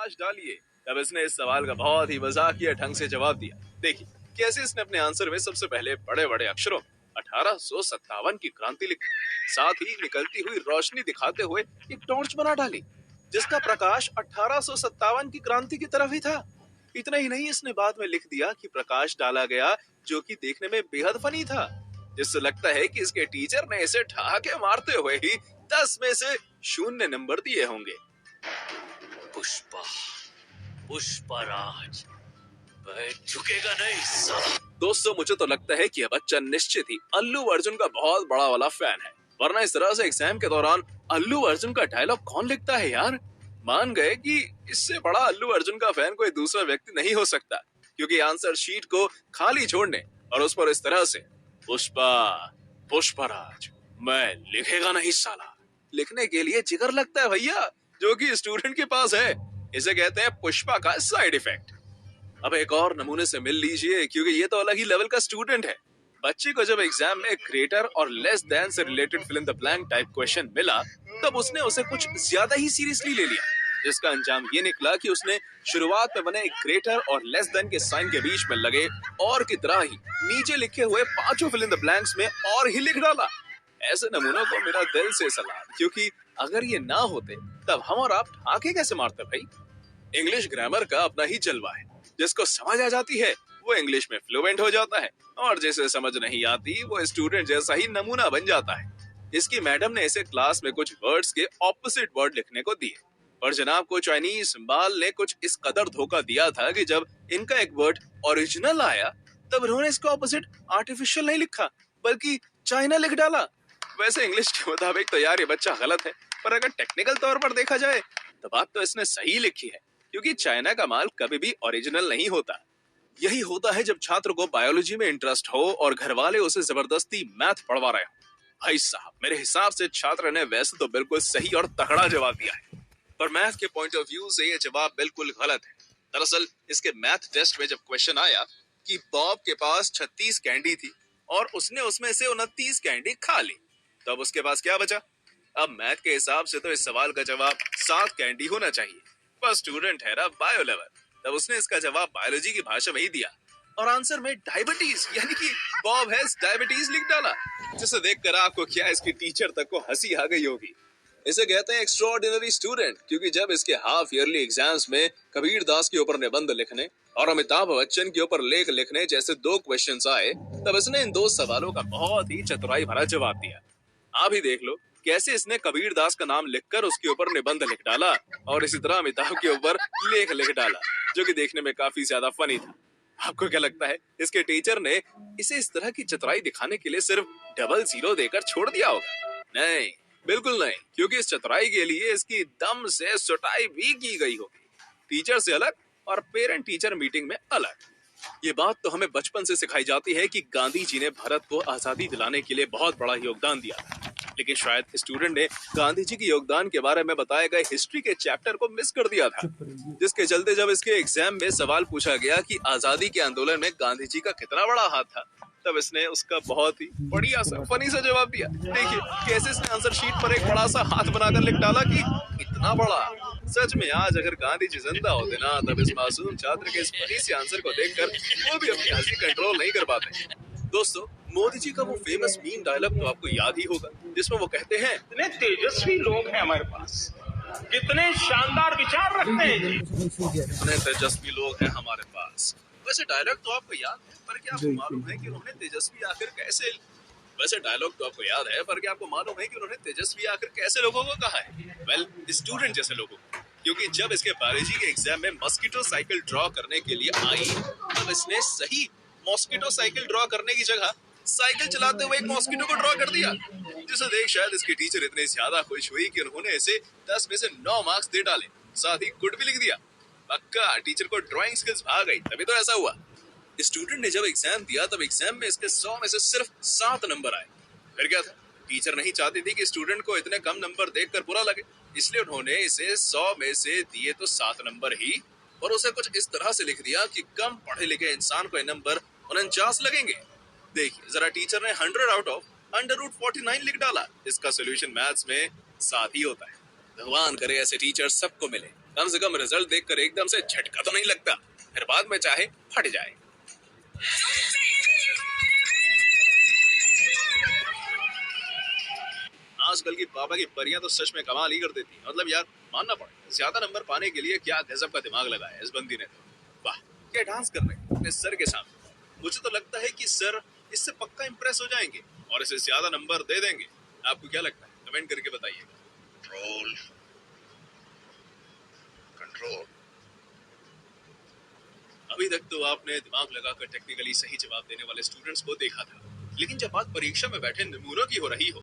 प्रकाश डालिए। तब इसने इस सवाल का बहुत ही मजाकिया ढंग से जवाब दिया। देखिए कैसे इसने अपने आंसर में सबसे पहले बड़े बड़े अक्षरों में 1857 की क्रांति लिखी, साथ ही निकलती हुई रोशनी दिखाते हुए एक टॉर्च बना डाली जिसका प्रकाश 1857 की क्रांति की तरफ ही था। इतना ही नहीं, इसने बाद में लिख दिया कि प्रकाश डाला गया जो कि देखने में बेहद फनी था, जिससे लगता है कि इसके टीचर ने इसे ठहाके मारते हुए ही 10 में से 0 नंबर दिए होंगे। पुष्पा, पुष्पराज, मैं झुकेगा नहीं साला। दोस्तों मुझे तो लगता है कि यह बच्चा निश्चित ही अल्लू अर्जुन का बहुत बड़ा वाला फैन है, वरना इस तरह से एग्जाम के दौरान अल्लू अर्जुन का डायलॉग कौन लिखता है यार। मान गए कि इससे बड़ा अल्लू अर्जुन का फैन कोई दूसरा व्यक्ति नहीं हो सकता, क्योंकि आंसर शीट को खाली छोड़ने और उस पर इस तरह से पुष्पा, पुष्पराज, मैं लिखेगा नहीं साला लिखने के लिए जिगर लगता है भैया, जो कि स्टूडेंट के पास है। इसे कहते हैं पुष्पा का साइड इफेक्ट। अब एक और नमूने से मिल लीजिए, क्योंकि ये तो अलग ही लेवल का स्टूडेंट है। बच्चे को जब एग्जाम में ग्रेटर और लेस देन से related fill in the blank type question मिला, तब उसने उसे कुछ ज्यादा ही सीरियसली ले लिया, जिसका अंजाम ये निकला कि उसने शुरुआत में बने ग्रेटर और लेस देन के साइन के बीच में लगे और की तरह ही नीचे लिखे हुए 5 फिल इन द ब्लैंक्स में और ही लिख डाला। ऐसे नमूनों को मेरा दिल से सलाम, क्योंकि अगर ये ना होते तब हम और आप ठाके कैसे मारते भाई। इंग्लिश ग्रामर का अपना ही जलवा है, जिसको समझ आ जाती है वो इंग्लिश में फ्लुएंट हो जाता है, और जिसे समझ नहीं आती वो स्टूडेंट जैसा ही नमूना बन जाता है। इसकी मैडम ने इसे क्लास में कुछ वर्ड्स के ऑपोजिट वर्ड लिखने को दिए, पर जनाब को चाइनीज बाल ने कुछ इस कदर धोखा दिया था कि जब इनका एक वर्ड ओरिजिनल आया तब उन्होंने इसका ऑपोजिट आर्टिफिशियल नहीं लिखा बल्कि चाइना लिख डाला। वैसे इंग्लिश के मुताबिक तो यार ये बच्चा गलत है, पर अगर टेक्निकल तौर पर देखा जाए तो बात तो इसने सही लिखी है, क्योंकि चाइना का माल कभी भी ओरिजिनल नहीं होता। यही होता है जब छात्र को बायोलॉजी में इंटरेस्ट हो और घर वाले उसे जबरदस्ती मैथ पढ़वा रहे हो। भाई साहब मेरे हिसाब से छात्र ने वैसे तो बिल्कुल सही और तगड़ा जवाब दिया है, पर मैथ के पॉइंट ऑफ व्यू से ये जवाब बिल्कुल गलत है। दरअसल इसके मैथ टेस्ट में जब क्वेश्चन आया कि बॉब के पास 36 कैंडी थी और उसने उसमें से 29 कैंडी खा ली, तब उसके पास क्या बचा। अब मैथ के हिसाब से तो इस सवाल का जवाब 7 कैंडी होना चाहिए, पर स्टूडेंट है ना बायो लेवल, तब उसने इसका जवाब बायोलॉजी की भाषा में ही दिया और आंसर में डायबिटीज यानी कि बॉब हैज डायबिटीज लिख डाला, जिसे देखकर आपको क्या इसकी टीचर तक को हंसी आ गई होगी। इसे कहते हैं एक्स्ट्राऑर्डिनरी स्टूडेंट, क्योंकि जब इसके हाफ ईयरली एग्जाम्स में कबीर दास के ऊपर निबंध लिखने और अमिताभ बच्चन के ऊपर लेख लिखने जैसे 2 क्वेश्चंस आए, तब इसने इन 2 सवालों का बहुत ही चतुराई भरा जवाब दिया। आप ही देख लो कैसे इसने कबीर दास का नाम लिखकर उसके ऊपर निबंध लिख डाला और इसी तरह अमिताभ के ऊपर लेख लिख डाला, जो कि देखने में काफी ज्यादा फनी था। आपको क्या लगता है इसके टीचर ने इसे इस तरह की चतुराई दिखाने के लिए सिर्फ 00 देकर छोड़ दिया होगा? नहीं, बिल्कुल नहीं, क्योंकि इस चतुराई के लिए इसकी दम से सुटाई भी की गई होगी, टीचर से अलग और पेरेंट टीचर मीटिंग में अलग। ये बात तो हमें बचपन से सिखाई जाती है कि गांधी जी ने भारत को आजादी दिलाने के लिए बहुत बड़ा योगदान दिया, लेकिन शायद स्टूडेंट ने गांधी जी के योगदान के बारे में बताए गए हिस्ट्री के चैप्टर को मिस कर दिया था, जिसके चलते जब इसके एग्जाम में सवाल पूछा गया कि आजादी के आंदोलन में गांधी जी का कितना बड़ा हाथ था, तब इसने उसका बहुत ही बढ़िया सा फनी सा जवाब दिया। देखिए कैसे इसने आंसर शीट पर एक बड़ा सा हाथ बनाकर लिख डाला कि इतना बड़ा। सच में आज अगर गांधी जी जिंदा होते ना, तब इस मासूम छात्र के इस फनी से आंसर को देखकर वो भी अपनी हंसी कंट्रोल नहीं कर पाते। दोस्तों मोदी जी का वो फेमस मीम डायलॉग तो आपको याद ही होगा, जिसमें वो कहते हैं इतने तेजस्वी लोग हैं हमारे पास, कितने शानदार विचार रखते हैं जी, इतने तेजस्वी लोग हैं हमारे पास। वैसे डायलॉग तो आपको याद है, पर क्या आपको मालूम है कि उन्होंने तेजस्वी आखिर कैसे लोगों को कहा है? वेल, स्टूडेंट जैसे लोगों को, क्योंकि जब इसके बायोलॉजी के एग्जाम में मस्कीटो साइकिल ड्रॉ करने के लिए आई, तब इसने सही मॉस्किटो साइकिल ड्रॉ करने की जगह साइकिल चलाते हुए एक मॉस्किटो को ड्रॉ कर दिया, जिसे देख शायद इसकी टीचर इतनी ज्यादा खुश हुई कि उन्होंने इसे 10 में से 9 मार्क्स दे डाले, साथ ही गुड भी लिख दिया। पक्का टीचर को ड्राइंग स्किल्स भाग गई, तभी तो ऐसा हुआ। स्टूडेंट ने जब एग्जाम दिया तब एग्जाम में इसके 100 में से सिर्फ 7 नंबर आए। फिर क्या था, टीचर नहीं चाहती थी कि स्टूडेंट को इतने कम नंबर देखकर बुरा लगे, इसलिए उन्होंने इसे 100 में से दिए तो 7 नंबर ही, और उसे कुछ इस तरह से लिख दिया कि कम पढ़े लिखे इंसान को ये नंबर 49 लगेंगे। देखिए जरा, टीचर ने 100 आउट ऑफ √49 लिख डाला। इसका सोल्यूशन मैथ्स में 7 ही होता है। भगवान करे ऐसे टीचर सबको मिले। कम से कम रिजल्ट देखकर एकदम से झटका तो नहीं लगता, फिर बाद में चाहे फट जाए। आजकल की पापा की परियां तो सच में कमाल ही कर देती हैं। मतलब यार मानना पड़ेगा, ज्यादा नंबर पाने के लिए क्या गजब का दिमाग लगाया है इस बंदी ने तो। वाह, क्या डांस कर रहे हैं अपने सर के सामने। मुझे तो लगता है कि सर इससे पक्का इंप्रेस हो जाएंगे और इसे ज्यादा नंबर दे देंगे। आपको क्या लगता है, कमेंट करके बताइएगा। Control control. अभी तक तो आपने दिमाग लगाकर टेक्निकली सही जवाब देने वाले स्टूडेंट्स को देखा था, लेकिन जब बात परीक्षा में बैठे नमूनों की हो रही हो